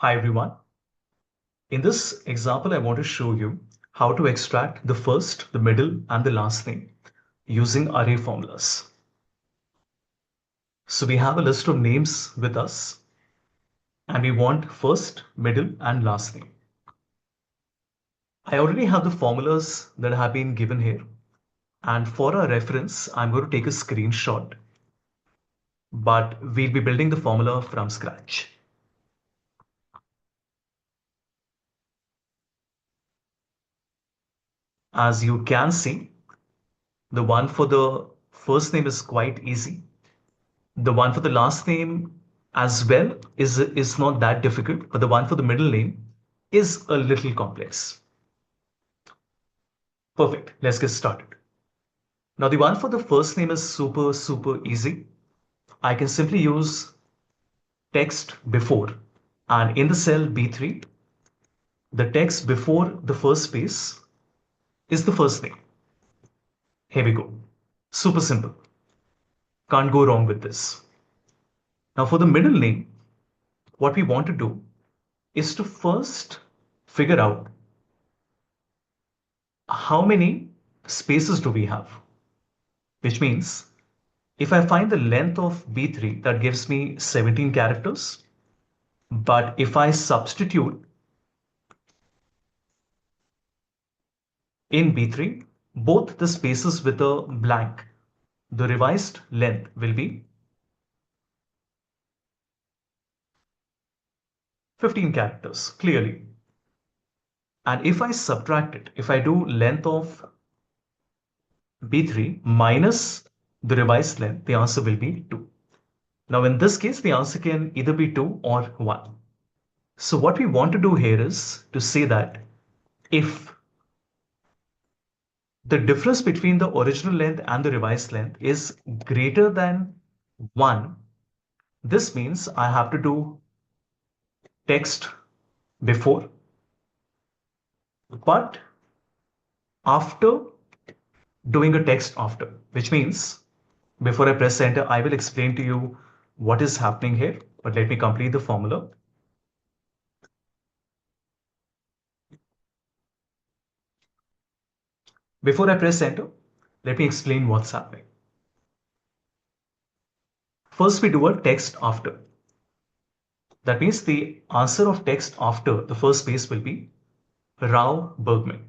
Hi everyone. In this example, I want to show you how to extract the first, the middle, and the last name using array formulas. So we have a list of names with us, and we want first, middle, and last name. I already have the formulas that have been given here. And for our reference, I'm going to take a screenshot, but we'll be building the formula from scratch. As you can see, the one for the first name is quite easy. The one for the last name as well is not that difficult, but the one for the middle name is a little complex. Perfect. Let's get started. Now, the one for the first name is super easy. I can simply use text before, and in the cell B3, the text before the first space is the first name. Here we go. Super simple. Can't go wrong with this. Now, for the middle name, what we want to do is to first figure out how many spaces do we have? Which means if I find the length of B3, that gives me 17 characters. But if I substitute in B3 both the spaces with a blank, the revised length will be 15 characters clearly. And if I subtract it, if I do length of B3 minus the revised length, the answer will be 2. Now in this case, the answer can either be 2 or 1. So what we want to do here is to say that if the difference between the original length and the revised length is greater than 1, this means I have to do text before, but after doing a text after, which means before I press enter, I will explain to you what is happening here, but let me complete the formula. Before I press enter, let me explain what's happening. First, we do a text after. That means the answer of text after the first space will be Rao Bergman.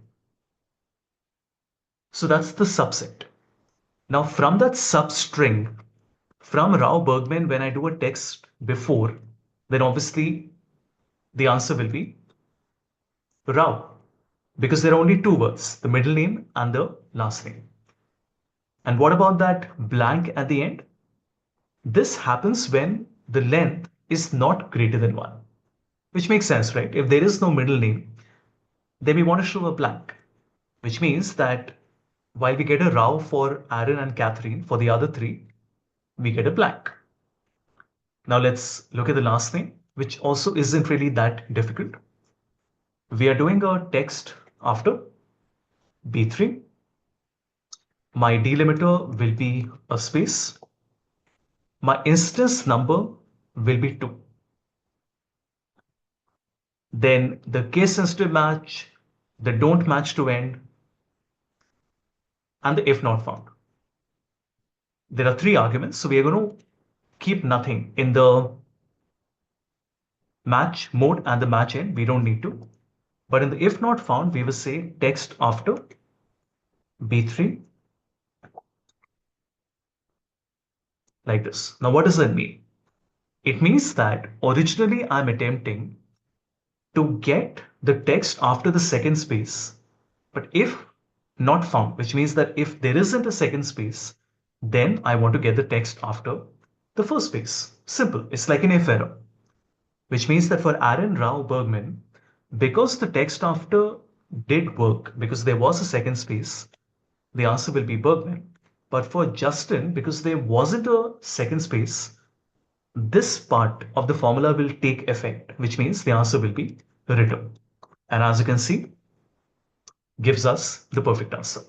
So that's the subset. Now from that substring, from Rao Bergman, when I do a text before, then obviously the answer will be Rao, because there are only two words, the middle name and the last name. And what about that blank at the end? This happens when the length is not greater than 1, which makes sense, right? If there is no middle name, then we want to show a blank, which means that while we get a Rao for Aaron and Catherine, for the other three, we get a blank. Now let's look at the last name, which also isn't really that difficult. We are doing a text after B3. My delimiter will be a space. My instance number will be 2. Then the case sensitive match, the don't match to end, and the if not found. There are 3 arguments, so we are going to keep nothing in the match mode and the match end. We don't need to. But in the if not found, we will say text after B3 like this. Now, what does that mean? It means that originally I'm attempting to get the text after the second space, but if not found, which means that if there isn't a second space, then I want to get the text after the first space. Simple. It's like an if error, which means that for Aaron Rao Bergman, because the text after did work, because there was a second space, the answer will be Bergman. But for Justin, because there wasn't a second space, this part of the formula will take effect, which means the answer will be return. And as you can see, gives us the perfect answer.